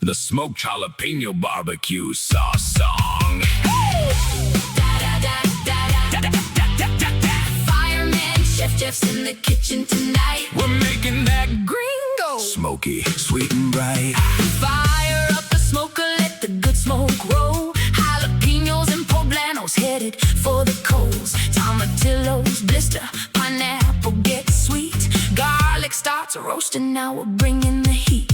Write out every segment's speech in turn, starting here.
the smoked jalapeno barbecue sauce song. Fireman, Geoff's in the kitchen tonight. We're making that gringo smoky, sweet and bright. Fire up the smoker, let the good smoke roll. Jalapeños and poblanos headed for the coals. Tomatillos blister, pineapple gets sweet. Garlic starts roasting, now we're bringing the heat.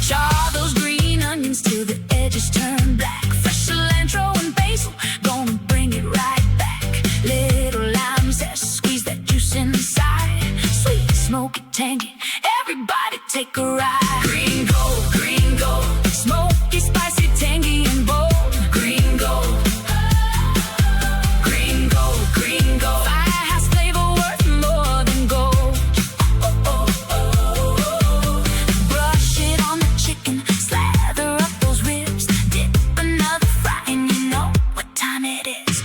Char those green onions till the edges turn black. Fresh cilantro and basil, gonna bring it right back. Little lime zest, squeeze that juice inside. Sweet, smoky, tangy, everybody take a ride. Green gold, smoky, spicy, tangy, and bold. Green gold, firehouse flavor worth more than gold. Brush it on the chicken, slather up those ribs, dip another fry, and you know what time it is.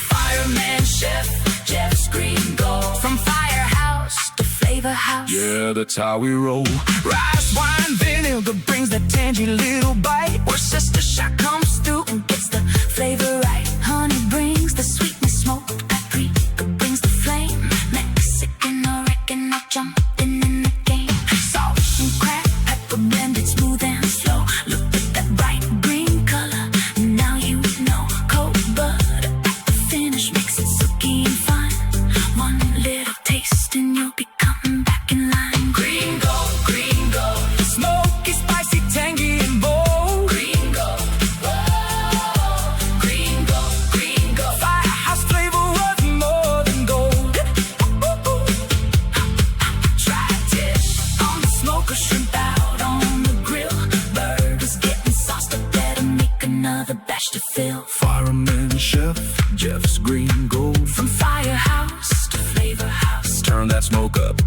Fireman, Geoff's green gold. From firehouse to flavor house. Yeah, that's how we roll. Rice, wine, vinegar brings that tangy little bite. Where sister shot comes through and gets the flavor right. Honey brings the sweetness, smoke, paprika brings the flame. Mexican oregano jumping in the game. Salt and cracked pepper blended smooth and slow. Look at that bright green color, now you know. Cold butter at the finish makes it silky and fun. One little taste and you'll be coming back in line. Green gold, smoky, spicy, tangy, and bold. Green gold, firehouse flavor worth more than gold. Try dish on the smoker, shrimp out on the grill. Burgers getting sauced up, better make another batch to fill. Fireman, Geoff's green gold. From firehouse to flavor house. Turn that smoke up.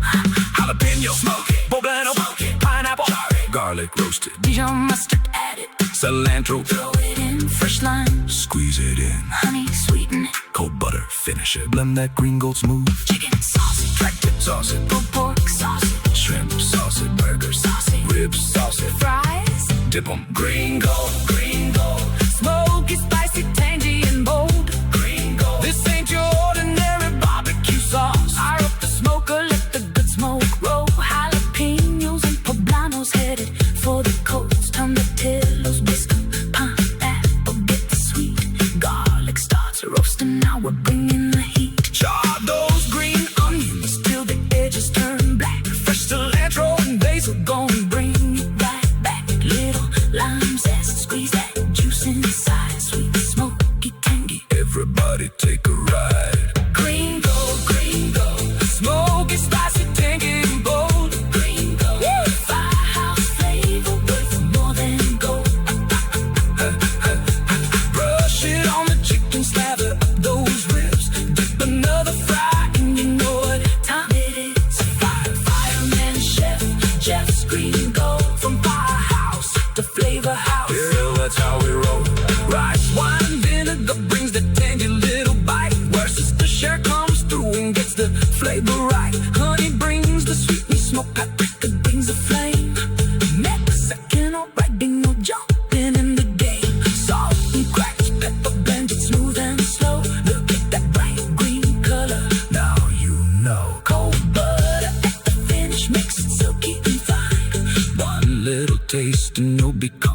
Jalapeno, Smoky, poblano, pineapple, garlic roasted, Dijon mustard added. cilantro, Throw it in, fresh lime, squeeze it in. honey, sweeten it. Cold butter, finish it. Blend that green gold smooth. Chicken sausage, Track tip sauce it. pulled pork sausage, Shrimp sauce it. Burger sausage, ribs sauce it. fries. Dip 'em. Green gold, smoky, spicy, tangy, and bold. Green gold, this ain't your ordinary barbecue sauce. Fire up the smoker, let the good smoke roll. Jalapeños and poblanos headed for the coast. Tomatillos, blister, pineapple get the sweet. Garlic starts roasting, now we're bringing the heat. Char those green onions till the edges turn black. Fresh cilantro and basil, gonna bring it right back. Little lime zest, squeeze that juice inside. Sweet, smoky, tangy, Everybody take a ride. green gold, smoky, spicy, tangy, and bold. Green gold, firehouse flavor worth more than gold. Brush it on the chicken, slather up those ribs, dip another fry, and you know what time it is. Fireman, Geoff's green gold. From firehouse to flavor house. Yeah, that's how we roll. Rice, wine, vinegar brings the tangy little bite. Where sister share comes through and gets the flavor right. Honey brings the sweetness, smoke, paprika brings the flame. Mexican oregano jumping in the game. Salt and cracked pepper blended smooth and slow. Look at that bright green color, Now you know. cold butter at the finish makes it silky and fine. One little taste and you'll become